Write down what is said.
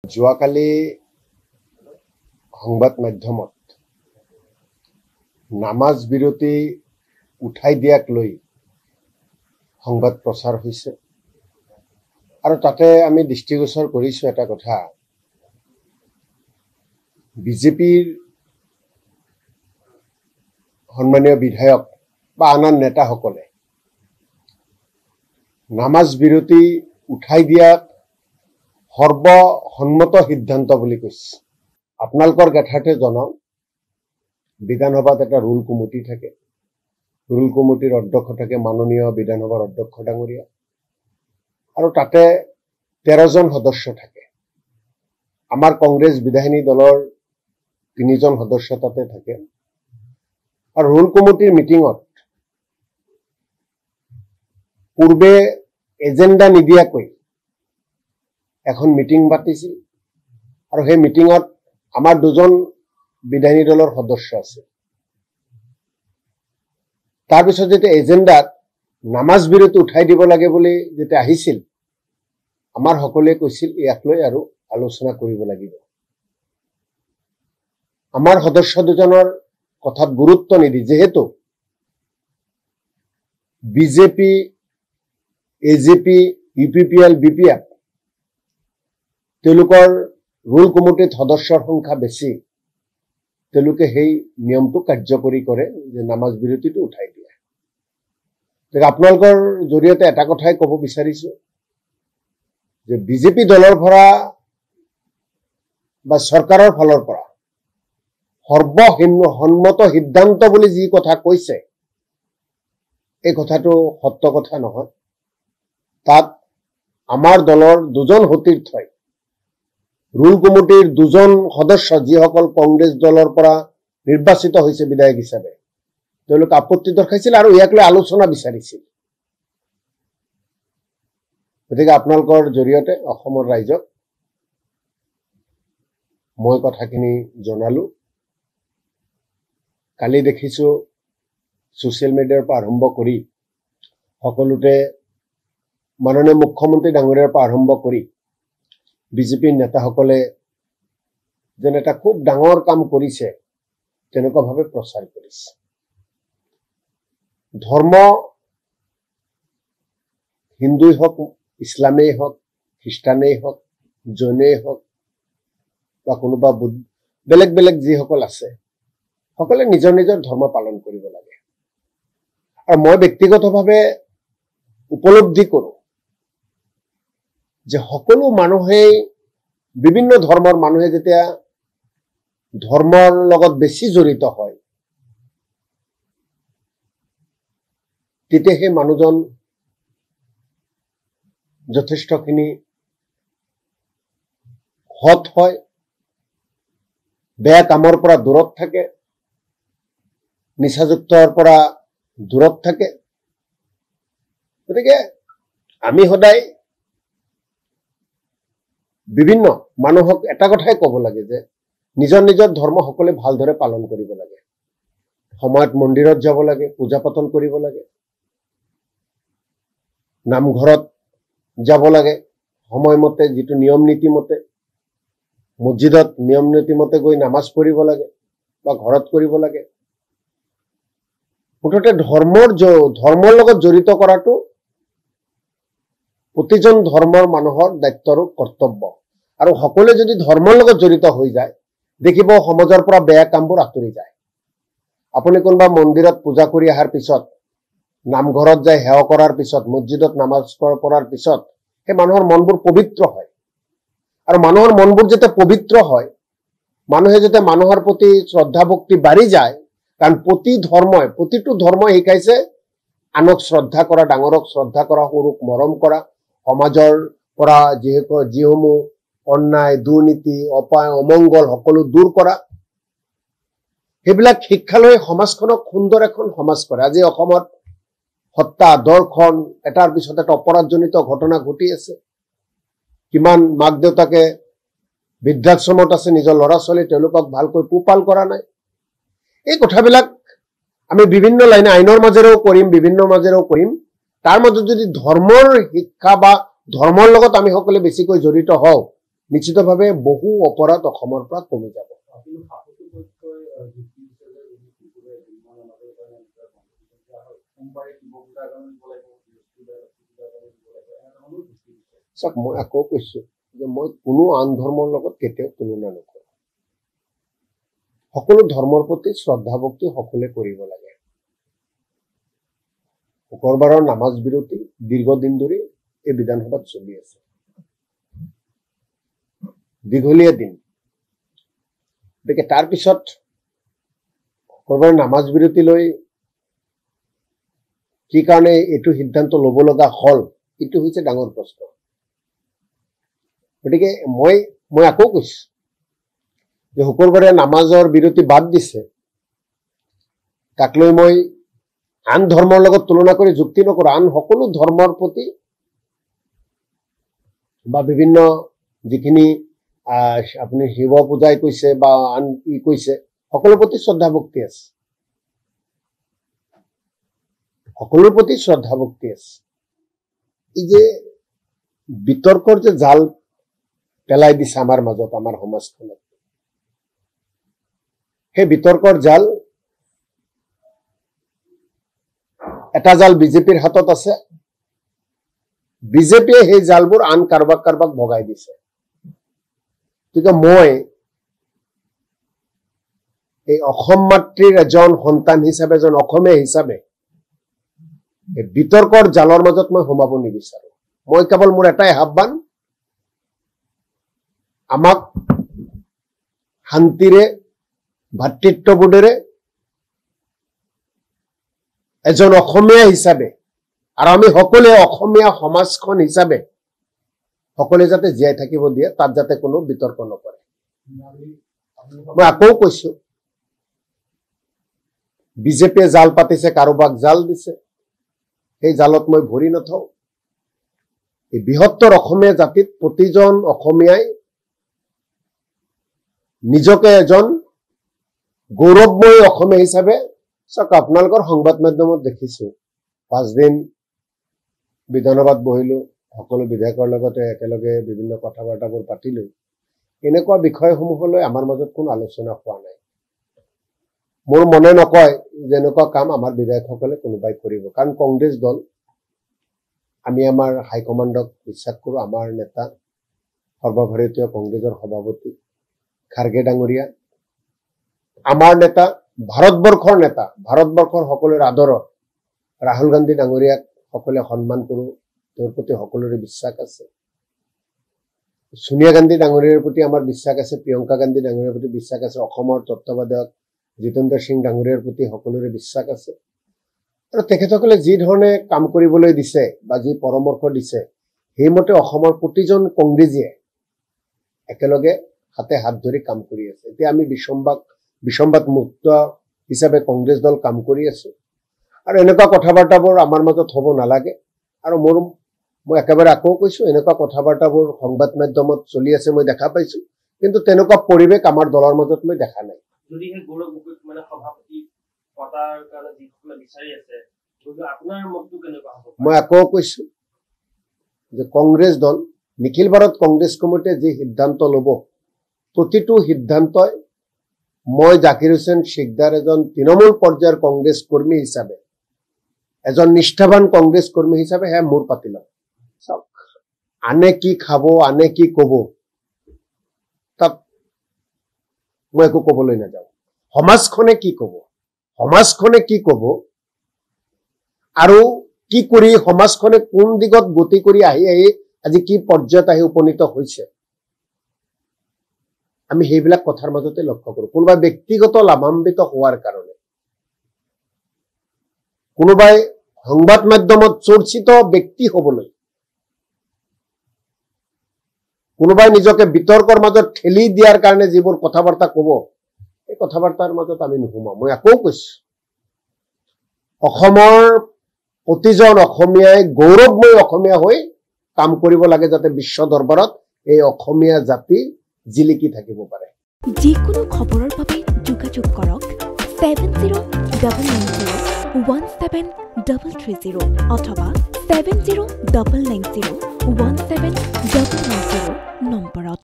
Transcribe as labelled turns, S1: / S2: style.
S1: যোৱাকালি সংবাদ মাধ্যমত নামাজ বিৰতি উঠাই দিয়াক লৈ সংবাদ প্ৰচাৰ হৈছে আৰু তাতে আমি দৃষ্টিগোচৰ কৰিছো এটা কথা বিজেপিৰ সন্মানীয় বিধায়ক বা আন নেতাসকলে নামাজ বিৰতি উঠাই দিয়াক সৰ্বসন্মত সিদ্ধান্ত বুলি কৈছে। আপোনালোকৰ জ্ঞাতাৰ্থে জনাও বিধানসভাত এটা ৰুল কমিটি থাকে। ৰুল কমিটিৰ অধ্যক্ষ থাকে মাননীয় বিধানসভাৰ অধ্যক্ষ ডাঙৰীয়া আৰু তাতে 13 জন সদস্য থাকে। আমাৰ কংগ্ৰেছ বিধায়িনী দলৰ 3 জন সদস্য তাতে থাকে আৰু ৰুল কমিটিৰ মিটিঙত পূৰ্বে এজেণ্ডা নিদিয়াকৈ এখন মিটিং পাতিছিল আৰু সেই মিটিঙত আমাৰ 2 জন বিধায়িনী দলৰ সদস্য আছে। তাৰ পিছত যেতিয়া এজেণ্ডাত নামাজ বিৰতি উঠাই দিব লাগে বুলি যেতিয়া আহিছিল আমাৰ সকলোৱে কৈছিল ইয়াক লৈ আৰু আলোচনা কৰিব লাগিব। আমাৰ সদস্য দুজনৰ কথাত গুৰুত্ব নিদি যেহেতু বিজেপি এজেপি ইউপিপিএল বিপিএফ তেওঁলোকৰ ৰুল কমিটিত সদস্যৰ সংখ্যা বেছি তেওঁলোকে সেই নিয়মটো কাৰ্যকৰী কৰে যে নামাজ বিৰতিটো উঠাই দিয়ে। আপোনালোকৰ জৰিয়তে এটা কথাই ক'ব বিচাৰিছো যে বিজেপি দলৰ পৰা বা চৰকাৰৰ ফালৰ পৰা সৰ্বসন্মত সিদ্ধান্ত বুলি যি কথা কৈছে এই কথাটো সত্য কথা নহয়। তাত আমাৰ দলৰ 2 জন সতীৰ্থই ৰুল কমিটিৰ 2 জন সদস্য যিসকল কংগ্ৰেছ দলৰ পৰা নিৰ্বাচিত হৈছে বিধায়ক হিচাপে তেওঁলোকে আপত্তি দৰ্শাইছিল আৰু ইয়াক লৈ আলোচনা বিচাৰিছিল। গতিকে আপোনালোকৰ জৰিয়তে অসমৰ ৰাইজক মই কথাখিনি জনালো। কালি দেখিছো ছ'চিয়েল মিডিয়াৰ পৰা আৰম্ভ কৰি সকলোতে মাননীয় মুখ্যমন্ত্ৰী ডাঙৰীয়াৰ পৰা আৰম্ভ কৰি বিজেপিৰ নেতাসকলে যেন এটা খুব ডাঙৰ কাম কৰিছে তেনেকুৱাভাৱে প্ৰচাৰ কৰিছে। ধৰ্ম হিন্দুই হওক ইছলামেই হওক খ্ৰীষ্টানেই হওক জৈনেই হওক বা কোনোবা বেলেগ বেলেগ যিসকল আছে সকলে নিজৰ নিজৰ ধৰ্ম পালন কৰিব লাগে আৰু মই ব্যক্তিগতভাৱে উপলব্ধি কৰোঁ যে সকলো মানুহেই বিভিন্ন ধৰ্মৰ মানুহে যেতিয়া ধৰ্মৰ লগত বেছি জড়িত হয় তেতিয়া সেই মানুহজন যথেষ্টখিনি সৎ হয়, বেয়া কামৰ পৰা দূৰত থাকে, নিচাযুক্তৰ পৰা দূৰত থাকে। গতিকে আমি সদায় বিভিন্ন মানুহক এটা কথাই ক'ব লাগে যে নিজৰ নিজৰ ধৰ্ম সকলোৱে ভালদৰে পালন কৰিব লাগে। সময়ত মন্দিৰত যাব লাগে, পূজা পাতল কৰিব লাগে, নামঘৰত যাব লাগে, সময়মতে যিটো নিয়ম নীতি মতে মছজিদত নিয়ম নীতি মতে গৈ নামাজ পঢ়িব লাগে বা ঘৰত কৰিব লাগে। মুঠতে ধৰ্মৰ লগত জড়িত কৰাটো প্ৰতিজন ধৰ্মৰ মানুহৰ দায়িত্ব আৰু কৰ্তব্য আৰু সকলোৱে যদি ধৰ্মৰ লগত জড়িত হৈ যায় দেখিব সমাজৰ পৰা বেয়া কামবোৰ আঁতৰি যায়। আপুনি কোনোবা মন্দিৰত পূজা কৰি অহাৰ পিছত নামঘৰত যাই সেৱা কৰাৰ পিছত মছজিদত নামাজ পঢ়াৰ পিছত সেই মানুহৰ মনবোৰ পবিত্ৰ হয় আৰু মানুহৰ মনবোৰ যেতিয়া পবিত্ৰ হয় মানুহে যেতিয়া মানুহৰ প্ৰতি শ্ৰদ্ধা ভক্তি বাঢ়ি যায় কাৰণ প্ৰতিটো ধৰ্মই শিকাইছে আনক শ্ৰদ্ধা কৰা, ডাঙৰক শ্ৰদ্ধা কৰা, সৰুক মৰম কৰা, সমাজৰ পৰা যিসমূহ অন্যায় দুৰ্নীতি অমংগল সকলো দূৰ কৰা, সেইবিলাক শিক্ষা লৈ সমাজখনক সুন্দৰ এখন সমাজ কৰে। আজি অসমত হত্যা ধৰ্ষণ এটাৰ পিছত এটা অপৰাধজনিত ঘটনা ঘটি আছে। কিমান মাক দেউতাকে বৃদ্ধাশ্ৰমত আছে, নিজৰ ল'ৰা ছোৱালী তেওঁলোকক ভালকৈ পোহপাল কৰা নাই। এই কথাবিলাক আমি বিভিন্ন লাইনে আইনৰ মাজেৰেও কৰিম, বিভিন্ন মাজেৰেও কৰিম। তাৰ মাজত যদি ধৰ্মৰ শিক্ষা বা ধৰ্মৰ লগত আমি সকলোৱে বেছিকৈ জড়িত হওঁ নিশ্চিতভাৱে বহু অপৰাধ অসমৰ পৰা কমি যাব। চাওক, মই আকৌ কৈছো যে মই কোনো আন ধৰ্মৰ লগত কেতিয়াও তুলনা নকৰোঁ। সকলো ধৰ্মৰ প্ৰতি শ্ৰদ্ধা ভক্তি সকলোৱে কৰিব লাগে। শুক্ৰবাৰৰ নামাজ বিৰতি দীৰ্ঘদিন ধৰি এই বিধানসভাত চলি আছে, দীঘলীয়া দিন। গতিকে তাৰপিছত শুক্ৰবাৰৰ নামাজ বিৰতি লৈ কি কাৰণে এইটো সিদ্ধান্ত ল'ব লগা হ'ল, এইটো হৈছে ডাঙৰ প্ৰশ্ন। গতিকে মই আকৌ কৈছো যে শুক্ৰবাৰে নামাজৰ বিৰতি বাদ দিছে, তাক লৈ মই আন ধৰ্মৰ লগত তুলনা কৰি যুক্তি নকৰোঁ। আন সকলো ধৰ্মৰ প্ৰতি বা বিভিন্ন যিখিনি আপুনি শিৱ পূজাই কৈছে বা আন ই কৈছে, সকলোৰ প্ৰতি শ্ৰদ্ধা ভক্তি আছে, সকলোৰ প্ৰতি শ্ৰদ্ধা ভক্তি আছে। এই যে বিতৰ্কৰ যে জাল পেলাই দিছে আমাৰ মাজত, আমাৰ সমাজখনত, সেই বিতৰ্কৰ জাল, এটা জাল বিজেপিৰ হাতত আছে, বিজেপিয়ে সেই জালবোৰ আন কাৰোবাক কাৰোবাক ভগাই দিছে। গতিকে মই এই অসম মাতৃৰ এজন সন্তান হিচাপে, এজন অসমীয়া হিচাপে এই বিতৰ্কৰ জালৰ মাজত মই সোমাব নিবিচাৰো। মই কেৱল মোৰ এটাই আহ্বান, আমাক শান্তিৰে ভাতৃত্ববোধেৰে এজন অসমীয়া হিচাপে আৰু আমি সকলোৱে অসমীয়া সমাজখন হিচাপে সকলোৱে যাতে জীয়াই থাকিব দিয়ে, তাত যাতে কোনো বিতৰ্ক নকৰে। মই আকৌ কৈছো, বিজেপিয়ে জাল পাতিছে, কাৰোবাক জাল দিছে, সেই জালত মই ভৰি নথওঁ। এই বৃহত্তৰ অসমীয়া জাতিত প্ৰতিজন অসমীয়াই নিজকে এজন গৌৰৱময়ী অসমীয়া হিচাপে, চাওক আপোনালোকৰ সংবাদ মাধ্যমত দেখিছো, 5 দিন বিধানসভাত বহিলো, সকলো বিধায়কৰ লগতে একেলগে বিভিন্ন কথা বাৰ্তাবোৰ পাতিলো। এনেকুৱা বিষয়সমূহলৈ আমাৰ মাজত কোনো আলোচনা হোৱা নাই। মোৰ মনে নকয় যে এনেকুৱা কাম আমাৰ বিধায়কসকলে কোনোবাই কৰিব, কাৰণ কংগ্ৰেছ দল, আমি আমাৰ হাইকমাণ্ডক বিশ্বাস কৰো। আমাৰ নেতা, সৰ্বভাৰতীয় কংগ্ৰেছৰ সভাপতি খাৰ্গে ডাঙৰীয়া, আমাৰ নেতা, ভাৰতবৰ্ষৰ নেতা, ভাৰতবৰ্ষৰ সকলোৰে আদৰৰ ৰাহুল গান্ধী ডাঙৰীয়াক সকলোৱে সন্মান কৰো, তেওঁৰ প্ৰতি সকলোৰে বিশ্বাস আছে। সোনিয়া গান্ধী ডাঙৰীয়াৰ প্ৰতি আমাৰ বিশ্বাস আছে, প্ৰিয়ংকা গান্ধী ডাঙৰীয়াৰ প্ৰতি বিশ্বাস আছে, অসমৰ তত্ত্বাৱধায়ক জিতেন্দ্ৰ সিং ডাঙৰীয়াৰ প্ৰতি সকলোৰে বিশ্বাস আছে। আৰু তেখেতসকলে যি ধৰণে কাম কৰিবলৈ দিছে বা যি পৰামৰ্শ দিছে, সেইমতে অসমৰ প্ৰতিজন কংগ্ৰেছীয়ে একেলগে হাতে হাত ধৰি কাম কৰি আছে। এতিয়া আমি বিসম্বাদ মুক্ত হিচাপে কংগ্ৰেছ দল কাম কৰি আছো, আৰু এনেকুৱা কথা বাৰ্তাবোৰ আমাৰ মাজত হ'ব নালাগে। আৰু মই একেবাৰে আকৌ কৈছো, এনেকুৱা কথা বাৰ্তাবোৰ সংবাদ মাধ্যমত চলি আছে, মই দেখা পাইছো, কিন্তু তেনেকুৱা পৰিৱেশ আমাৰ দলৰ মাজত মই দেখা নাই। মই আকৌ কৈছো যে কংগ্ৰেছ দল, নিখিল ভাৰত কংগ্ৰেছ কমিটিয়ে যি সিদ্ধান্ত ল'ব, প্ৰতিটো সিদ্ধান্তই মই জাকিৰ হুছেইন শিকদাৰ এজন তৃণমূল পৰ্যায়ৰ কংগ্ৰেছ কৰ্মী হিচাপে, এজন নিষ্ঠাবান কংগ্ৰেছ কৰ্মী হিচাপে সেয়া মোৰ পাতি ল'ম। চাওক, আনে কি খাব, আনে কি কব, তাত মই একো কবলৈ নাযাওঁ। সমাজখনে কি কব, সমাজখনে কি কব, আৰু কি কৰি সমাজখনে কোন দিগত গতি কৰি আহি আজি কি পৰ্যায়ত আহি উপনীত হৈছে, আমি সেইবিলাক কথাৰ মাজতে লক্ষ্য কৰো। কোনোবাই ব্যক্তিগত লাভান্বিত হোৱাৰ কাৰণে, কোনোবাই সংবাদ মাধ্যমত চৰ্চিত ব্যক্তি হবলৈ, কোনোবাই নিজকে বিতৰ্কৰ মাজত ঠেলি দিয়াৰ কাৰণে যিবোৰ কথা বাৰ্তা কব, এই কথা বাৰ্তাৰ মাজত আমি নোসোমাওঁ। মই আকৌ কৈছো, অসমৰ প্ৰতিজন অসমীয়াই গৌৰৱময় অসমীয়া হৈ কাম কৰিব লাগে, যাতে বিশ্ব দৰবাৰত এই অসমীয়া জাতি জিলিকি থাকিব পাৰে।
S2: যিকোনো খবৰৰ বাবে যোগাযোগ কৰক 7090173330 অথবা 7099017990 নম্বৰত।